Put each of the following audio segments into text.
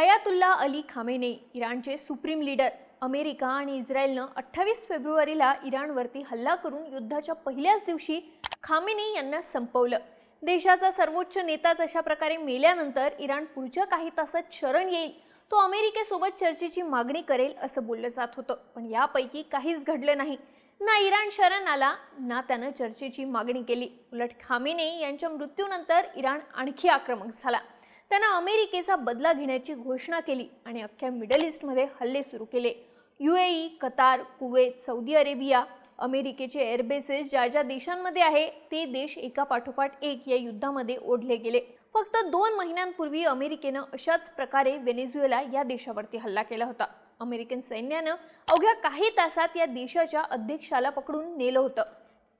Ayatollah Ali Khamenei इराणचे supreme leader America आणि इस्रायलनं 28 फेब्रुवारीला इराणवरती हल्ला करून युद्धाच्या पहिल्याच दिवशी खामेनेई यांना संपवलं। देशाचा सर्वोच्च नेताच अशा प्रकारे मेल्यानंतर इराण पुढच्या काही तासात शरण येईल, तो अमेरिकेसोबत चर्चेची मागणी करेल असं बोललं जात होतं। पण यापैकी काहीच घडलं नाही। ना इराण शरण आला ना त्यानं चर्चेची मागणी केली। उलट खामेनेई यांच्या मृत्यूनंतर इराण आणखी आक्रमक झाला। त्यानं अमेरिकेचा बदला घेण्याची घोषणा केली आणि अख्ख्या मिडल ईस्टमध्ये हल्ले सुरू केले। UAE, Qatar, Kuwait, Saudi Arabia, अमेरिकेचे एअरबेसेस ज्या ज्या देशांमध्ये आहे ते देश एका पाठोपाठ एक या युद्धामध्ये ओढले गेले। फक्त 2 महिन्यांपूर्वी अमेरिकेनं अशाच प्रकारे व्हेनेझुएला या देशावरती हल्ला केला होता। अमेरिकन सैन्यानं अवघ्या काही तासात या देशाच्या अध्यक्षाला पकडून नेलं होतं।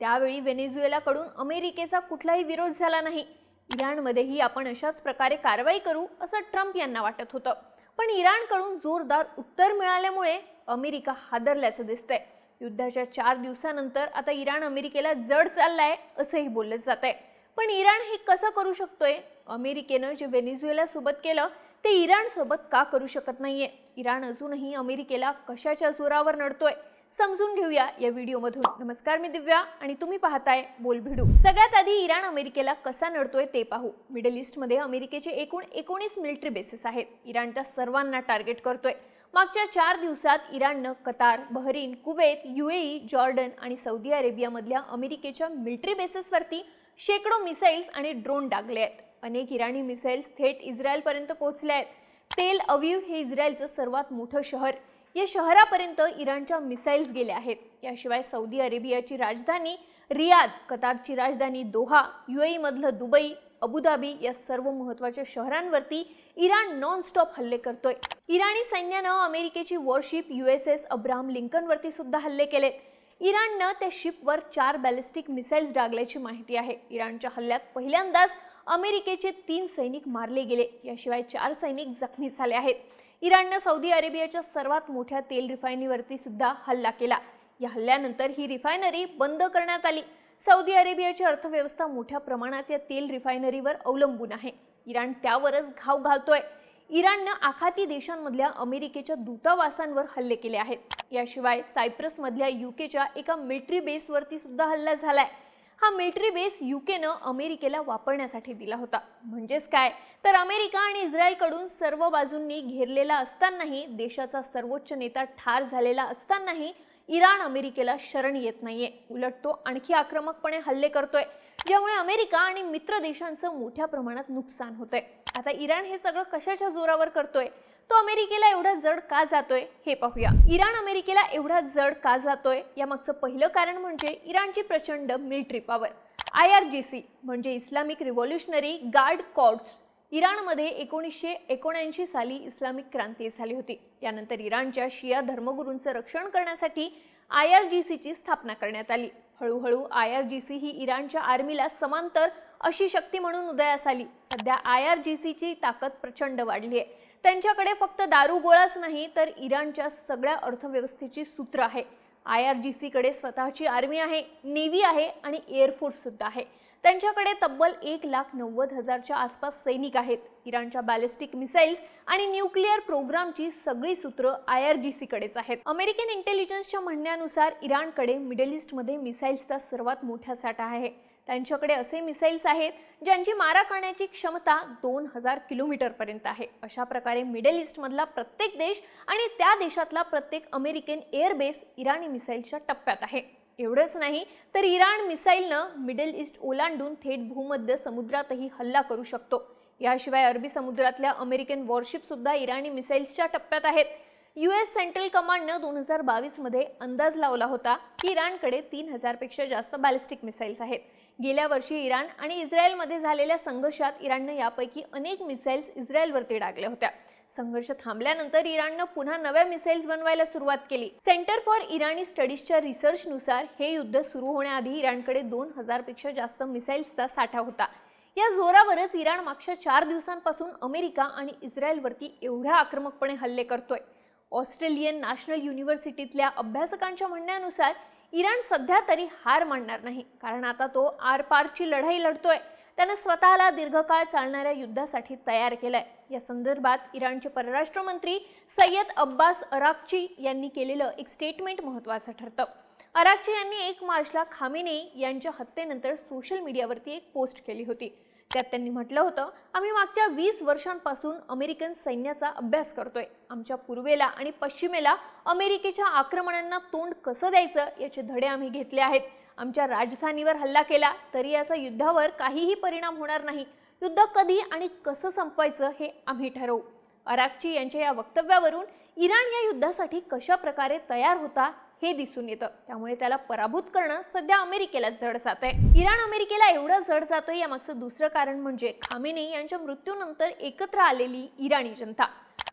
त्यावेळी व्हेनेझुएलाकडून अमेरिकेचा कुठलाही विरोध झाला नाही। इराणमध्येही आपण अशाच प्रकारे कारवाई करू असं ट्रम्प यांना वाटत होतं, पण इराणकडून जोरदार उत्तर मिळाल्यामुळे अमेरिका हादरल्याचं दिसतंय। युद्धाच्या 4 दिवसानंतर आता इराण अमेरिकेला जड चाललाय असंही बोललं जातंय। पण इराण हे कसं करू शकतोय? अमेरिकेनं जे व्हेनेझुएला सोबत केलं ते इराण सोबत का करू शकत नाहीये? इराण अजूनही अमेरिकेला कशाच्या जोरावर नडतोय? समजून घेऊया या व्हिडिओमधून। नमस्कार, मी दिव्या आणि तुम्ही पाहताय बोलभिडू। सगळ्यात आधी इराण अमेरिकेला कसा नडतोय ते पाहू। मिडल ईस्टमध्ये अमेरिकेचे एकूण 19 मिलिटरी बेसेस आहेत। इराण त्या सर्वांना टार्गेट करतोय। मागच्या 4 दिवसात इराणनं Qatar, Bahrain, Kuwait, UAE, Jordan आणि सौदी अरेबियामधल्या अमेरिकेच्या मिलिटरी बेसेसवरती शेकडो मिसाईल्स आणि ड्रोन डागले आहेत। अनेक इराणी मिसाईल्स थेट इस्रायलपर्यंत पोहोचल्या आहेत। तेल अवीव हे इस्रायलचं सर्वात मोठं शहर, या शहरापर्यंत इराणच्या मिसाईल्स गेल्या आहेत। याशिवाय सौदी अरेबियाची राजधानी रियाद, कतारची राजधानी दोहा, यूएई मधलं दुबई, अबुधाबी या सर्व महत्त्वाच्या शहरांवरती इराण नॉन स्टॉप हल्ले करतोय। इराणी सैन्यानं अमेरिकेची वॉरशिप USS अब्राहम लिंकनवरती सुद्धा हल्ले केलेत। इराणनं त्या शिपवर 4 बॅलिस्टिक मिसाईल्स डागल्याची माहिती आहे। इराणच्या हल्ल्यात पहिल्यांदाच अमेरिकेचे 3 सैनिक मारले गेले, याशिवाय 4 सैनिक जखमी झाले आहेत। इराणनं सौदी अरेबियाच्या सर्वात मोठ्या तेल रिफायनरीवरती सुद्धा हल्ला केला। या हल्ल्यानंतर ही रिफायनरी बंद करण्यात आली। सौदी अरेबियाची अर्थव्यवस्था मोठ्या प्रमाणात या तेल रिफायनरीवर अवलंबून आहे। इराण त्यावरच घाव घालतोय। इराणनं आखाती देशांमधल्या अमेरिकेच्या दूतावासांवर हल्ले केले आहेत। याशिवाय सायप्रसमधल्या यूकेच्या एका मिलिटरी बेसवरती सुद्धा हल्ला झालाय। हा मिलिटरी बेस यूकेनं अमेरिकेला वापरण्यासाठी दिला होता। म्हणजेच काय तर अमेरिका आणि इस्रायलकडून सर्व बाजूंनी घेरलेला असतानाही, देशाचा सर्वोच्च नेता ठार झालेला असतानाही इराण अमेरिकेला शरण येत नाहीये। उलट तो आणखी आक्रमकपणे हल्ले करतोय, ज्यामुळे अमेरिका आणि मित्र देशांचं मोठ्या प्रमाणात नुकसान होतंय। आता इराण हे सगळं कशाच्या जोरावर करतोय? तो अमेरिकेला एवढा जड का जातोय हे पाहूया। इराण अमेरिकेला एवढा जड का जातोय यामागचं पहिलं कारण म्हणजे इराणची प्रचंड मिलिटरी पॉवर। IRGC म्हणजे इस्लामिक रिव्होल्युशनरी गार्ड कॉर्प्स। इराणमध्ये 1979 साली इस्लामिक क्रांती झाली होती। त्यानंतर इराणच्या शिया धर्मगुरूंचं रक्षण करण्यासाठी IRGCची स्थापना करण्यात आली। हळूहळू IRGC ही इराणच्या आर्मीला समांतर अशी शक्ती म्हणून उदयास आली। सध्या IRGCची ताकद प्रचंड वाढली आहे। त्यांच्याकडे फक्त दारुगोळाच नाही तर इराणच्या सगळ्या अर्थव्यवस्थेची सूत्र आहे। IRGCकडे स्वतःची आर्मी आहे, नेव्ही आहे आणि एअरफोर्स सुद्धा आहे। त्यांच्याकडे तब्बल 1,90,000च्या आसपास सैनिक आहेत। इराणच्या बॅलिस्टिक मिसाईल्स आणि न्यूक्लिअर प्रोग्रामची सगळी सूत्र IRGCकडेच आहेत। अमेरिकन इंटेलिजन्सच्या म्हणण्यानुसार इराणकडे मिडल ईस्टमध्ये मिसाईल्सचा सर्वात मोठा साठा आहे। त्यांच्याकडे असे मिसाईल्स आहेत ज्यांची मारा करण्याची क्षमता 2000 किलोमीटरपर्यंत आहे। अशा प्रकारे मिडल ईस्टमधला प्रत्येक देश आणि त्या देशातला प्रत्येक अमेरिकन एअरबेस इराणी मिसाईलच्या टप्प्यात आहे। एवढंच नाही तर इराण मिसाईलनं मिडल ईस्ट ओलांडून थेट भूमध्य समुद्रातही हल्ला करू शकतो। याशिवाय अरबी समुद्रातल्या अमेरिकन वॉरशिप सुद्धा इराणी मिसाईल्सच्या टप्प्यात आहेत। US सेंट्रल कमांडनं 2022 मध्ये अंदाज लावला होता की इराणकडे 3000 पेक्षा जास्त बॅलिस्टिक मिसाईल्स आहेत। गेल्या वर्षी इराण आणि इस्रायलमध्ये झालेल्या संघर्षात इराणनं यापैकी अनेक मिसाईल्स इस्रायलवरती डागल्या होत्या। संघर्ष थांबल्यानंतर इराणनं पुन्हा नव्या मिसाईल्स बनवायला सुरुवात केली। सेंटर फॉर इराणी स्टडीजच्या रिसर्चनुसार हे युद्ध सुरू होण्याआधी इराणकडे 2000 पेक्षा जास्त मिसाईल्सचा साठा होता। या जोरावरच इराण मागच्या 4 दिवसांपासून अमेरिका आणि इस्रायलवरती एवढ्या आक्रमकपणे हल्ले करतोय। ऑस्ट्रेलियन नॅशनल युनिव्हर्सिटीतल्या अभ्यासकांच्या म्हणण्यानुसार इराण सध्या तरी हार मानणार नाही, कारण आता तो आरपारची लढाई लढतोय त्यानं स्वतःला दीर्घकाळ चालणाऱ्या युद्धासाठी तयार केलंय। या संदर्भात इराणचे परराष्ट्र मंत्री सय्यद अब्बास अराक्ची यांनी केलेलं एक स्टेटमेंट महत्त्वाचं ठरतं। अराक्ची यांनी 1 मार्चला खामेनेई यांच्या हत्येनंतर सोशल मीडियावरती एक पोस्ट केली होती। त्यात त्यांनी म्हटलं होतं, आम्ही मागच्या 20 वर्षांपासून अमेरिकन सैन्याचा अभ्यास करतोय। आमच्या पूर्वेला आणि पश्चिमेला अमेरिकेच्या आक्रमणांना तोंड कसं द्यायचं याचे धडे आम्ही घेतले आहेत। आमच्या राजधानीवर हल्ला केला तरी याचा युद्धावर काहीही परिणाम होणार नाही। युद्ध कधी आणि कसं संपवायचं हे आम्ही ठरवू। अराक्ची यांच्या या वक्तव्यावरून इराण या युद्धासाठी कशा प्रकारे तयार होता हे दिसून येतं। त्यामुळे त्याला पराभूत करणं सध्या अमेरिकेला जड जातंय। इराण अमेरिकेला एवढं जड जातोय यामागचं दुसरं कारण म्हणजे खामेनेई यांच्या मृत्यूनंतर एकत्र आलेली इराणी जनता।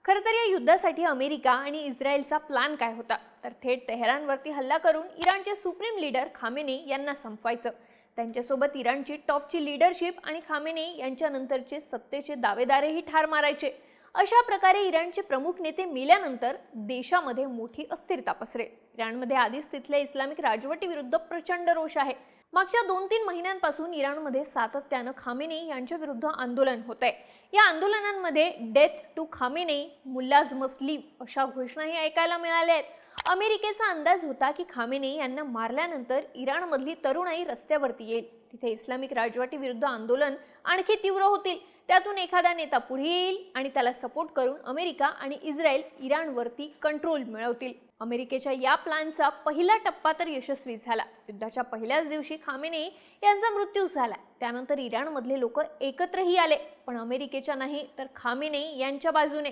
खरं तर या युद्धासाठी अमेरिका आणि इस्रायलचा प्लॅन काय होता, तर थेट तेहरानवरती हल्ला करून इराणचे सुप्रीम लीडर खामेनेई यांना संपवायचं। त्यांच्यासोबत इराणची टॉपची लीडरशिप आणि खामेनेई यांच्यानंतरचे सत्तेचे दावेदारही ठार मारायचे। अशा प्रकारे इराणचे प्रमुख नेते मेल्यानंतर देशामध्ये मोठी अस्थिरता पसरेल। इराणमध्ये आधीच तिथल्या इस्लामिक राजवटीविरुद्ध प्रचंड रोष आहे। मागच्या 2-3 महिन्यांपासून इराणमध्ये सातत्यानं खामेनेई यांच्या विरुद्ध आंदोलन होत आहे। या आंदोलनांमध्ये death to Khamenei, mullahs must leave अशा घोषणाही ऐकायला मिळाल्या आहेत। अमेरिकेचा अंदाज होता की खामेनेई यांना मारल्यानंतर इराणमधली तरुणाई रस्त्यावरती येईल। तिथे इस्लामिक राजवटीविरुद्ध आंदोलन आणखी तीव्र होतील। त्यातून एखादा नेता पुढे येईल आणि त्याला सपोर्ट करून अमेरिका आणि इस्रायल इराणवरती कंट्रोल मिळवतील। अमेरिकेच्या या प्लॅनचा पहिला टप्पा तर यशस्वी झाला। युद्धाच्या पहिल्याच दिवशी खामेनेई यांचा मृत्यू झाला। त्यानंतर इराणमधले लोक एकत्रही आले, पण अमेरिकेच्या नाही तर खामेनेई यांच्या बाजूने।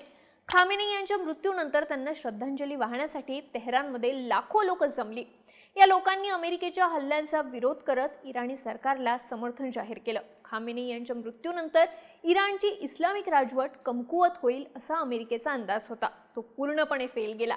खामेनेई यांच्या मृत्यूनंतर त्यांना श्रद्धांजली वाहण्यासाठी तेहरानमध्ये लाखो लोक जमली। या लोकांनी अमेरिकेच्या हल्ल्यांचा विरोध करत इराणी सरकारला समर्थन जाहीर केलं। खामेनेई यांच्या मृत्यूनंतर इराणची इस्लामिक राजवट कमकुवत होईल असा अमेरिकेचा अंदाज होता। तो पूर्णपणे फेल गेला।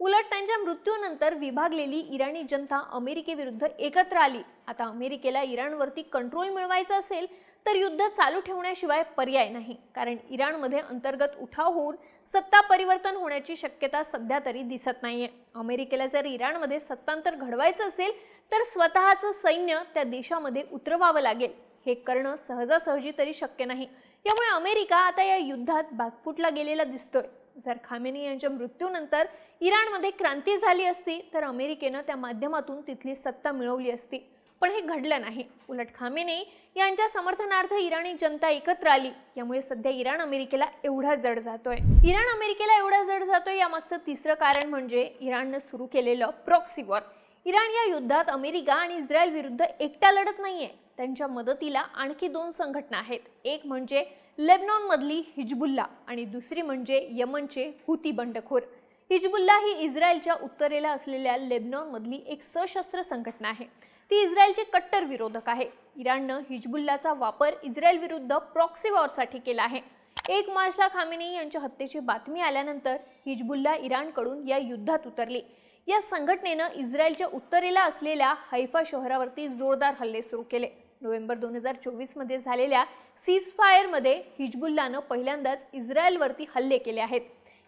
उलट त्यांच्या मृत्यूनंतर विभागलेली इराणी जनता अमेरिकेविरुद्ध एकत्र आली। आता अमेरिकेला इराणवरती कंट्रोल मिळवायचा असेल तर युद्ध चालू ठेवण्याशिवाय पर्याय नाही, कारण इराणमध्ये अंतर्गत उठाव होऊन सत्ता परिवर्तन होण्याची शक्यता सध्या तरी दिसत नाहीये। अमेरिकेला जर इराणमध्ये सत्तांतर घडवायचं असेल तर स्वतःचं सैन्य त्या देशामध्ये उतरवावं लागेल। हे करणं सहजासहजी तरी शक्य नाही। यामुळे अमेरिका आता या युद्धात बॅकफुटला गेलेला दिसतोय। जर खामेनेई यांच्या मृत्यूनंतर इराणमध्ये क्रांती झाली असती तर अमेरिकेनं त्या माध्यमातून तिथली सत्ता मिळवली असती, पण हे घडलं नाही। उलट खामेनेई यांच्या समर्थनार्थ इराणी जनता एकत्र आली। यामुळे सध्या इराण अमेरिकेला एवढा जड जातोय। इराण अमेरिकेला एवढा जड जातोय यामागचं तिसरं कारण म्हणजे इराणनं सुरू केलेलं प्रॉक्सी वॉर। इराण या युद्धात अमेरिका आणि इस्रायल विरुद्ध एकटा लढत नाहीये। त्यांच्या मदतीला आणखी 2 संघटना आहेत। एक म्हणजे लेबनॉनमधली हिजबुल्ला आणि दुसरी म्हणजे यमनचे हुती बंडखोर। हिजबुल्ला ही इस्रायलच्या उत्तरेला असलेल्या लेबनॉनमधली एक सशस्त्र संघटना आहे। ती इस्रायलचे कट्टर विरोधक आहे। इराणनं हिजबुल्लाचा वापर इस्रायल विरुद्ध प्रॉक्सी वॉरसाठी केला आहे। 1 मार्चला खामेनेई यांच्या हत्येची बातमी आल्यानंतर हिजबुल्ला इराणकडून या युद्धात उतरली। या संघटनेनं इस्रायलच्या उत्तरेला असलेल्या हैफा शहरावरती जोरदार हल्ले सुरू केले। नोव्हेंबर 2024 मध्ये झालेल्या सीजफायरमध्ये हिजबुल्लानं पहिल्यांदाच इस्रायलवरती हल्ले केले आहेत।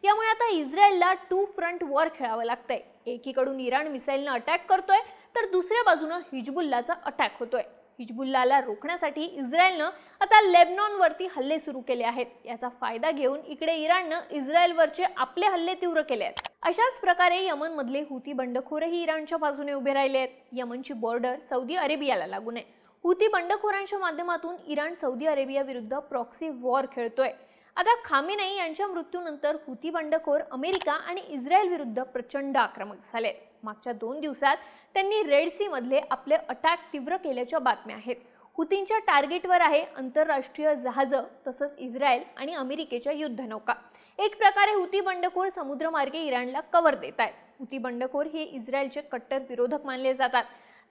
यामुळे आता इस्रायलला 2 फ्रंट वॉर खेळावं लागतंय। एकीकडून इराण मिसाईलनं अटॅक करतोय तर दुसऱ्या बाजूनं हिजबुल्लाचा अटॅक होतोय। हिजबुल्लाला रोखण्यासाठी इस्रायलनं आता लेबनॉनवरती हल्ले सुरू केले आहेत। याचा फायदा घेऊन इकडे इराणनं इस्रायलवरचे आपले हल्ले तीव्र केले आहेत। अशाच प्रकारे यमनमधले हुती बंडखोरही इराणच्या बाजूने उभे राहिले आहेत। यमनची बॉर्डर सौदी अरेबियाला लागून आहे। हुती बंडखोरांच्या माध्यमातून इराण सौदी अरेबिया विरुद्ध प्रॉक्सी वॉर खेळतोय। आता खामेनेई यांच्या मृत्यूनंतर हुती बंडखोर अमेरिका आणि इस्रायल विरुद्ध प्रचंड आक्रमक झाले। मागच्या 2 दिवसात त्यांनी रेड सी मधले आपले अटॅक तीव्र केल्याच्या बातम्या आहेत। हुतींच्या टार्गेटवर आहे आंतरराष्ट्रीय जहाजं, तसंच इस्रायल आणि अमेरिकेच्या युद्धनौका। एक प्रकारे हुती बंडखोर समुद्रमार्गे इराणला कव्हर देत आहेत। हुती बंडखोर हे इस्रायलचे कट्टर विरोधक मानले जातात।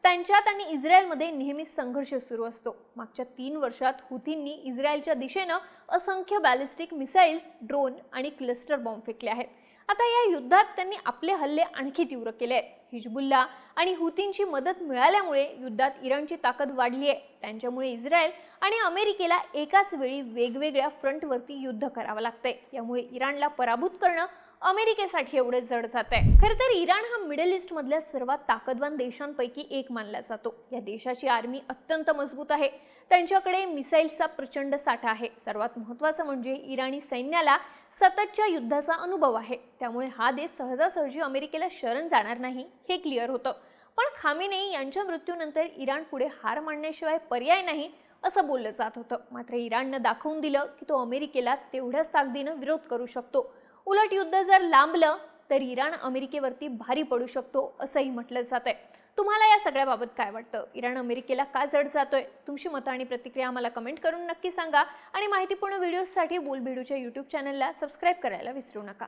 त्यांच्यात आणि इस्रायलमध्ये नेहमी संघर्ष सुरू असतो। मागच्या 3 वर्षात हुतींनी इस्रायलच्या दिशेनं असंख्य बॅलिस्टिक मिसाईल्स, ड्रोन आणि क्लस्टर बॉम्ब फेकले आहेत। आता या युद्धात त्यांनी आपले हल्ले आणखी तीव्र केले आहेत। हिजबुल्ला आणि हुतींची मदत मिळाल्यामुळे युद्धात इराणची ताकद वाढली आहे। त्यांच्यामुळे इस्रायल आणि अमेरिकेला एकाच वेळी वेगवेगळ्या फ्रंटवरती युद्ध करावं लागतंय। यामुळे इराणला पराभूत करणं अमेरिकेसाठी एवढे जड जात आहे। खरं तर इराण हा मिडल ईस्ट मधल्या सर्वात ताकदवान देशांपैकी एक मानला जातो। या देशाची आर्मी अत्यंत मजबूत आहे। त्यांच्याकडे मिसाईल्सचा प्रचंड साठा आहे. सर्वात महत्त्वाचं म्हणजे इराणी सैन्याला सततच्या युद्धाचा अनुभव आहे. त्यामुळे हा देश सहजासहजी अमेरिकेला शरण जाणार नाही हे क्लिअर होतं. पण खामेनेई यांच्या मृत्यूनंतर इराण पुढे हार मानण्याशिवाय पर्याय नाही असं बोललं जात होतं. मात्र इराणनं दाखवून दिलं की तो अमेरिकेला तेवढ्याच ताकदीनं विरोध करू शकतो. उलट युद्ध जर लांबलं तर इराण अमेरिकेवरती भारी पडू शकतो असंही म्हटलं जातंय. तुम्हाला या सगळ्याबाबत काय वाटतं? इराण अमेरिकेला का जड जातोय? तुमची मतं आणि प्रतिक्रिया आम्हाला कमेंट करून नक्की सांगा आणि माहितीपूर्ण व्हिडिओजसाठी बोलबिडूच्या YouTube चॅनलला सबस्क्राईब करायला विसरू नका.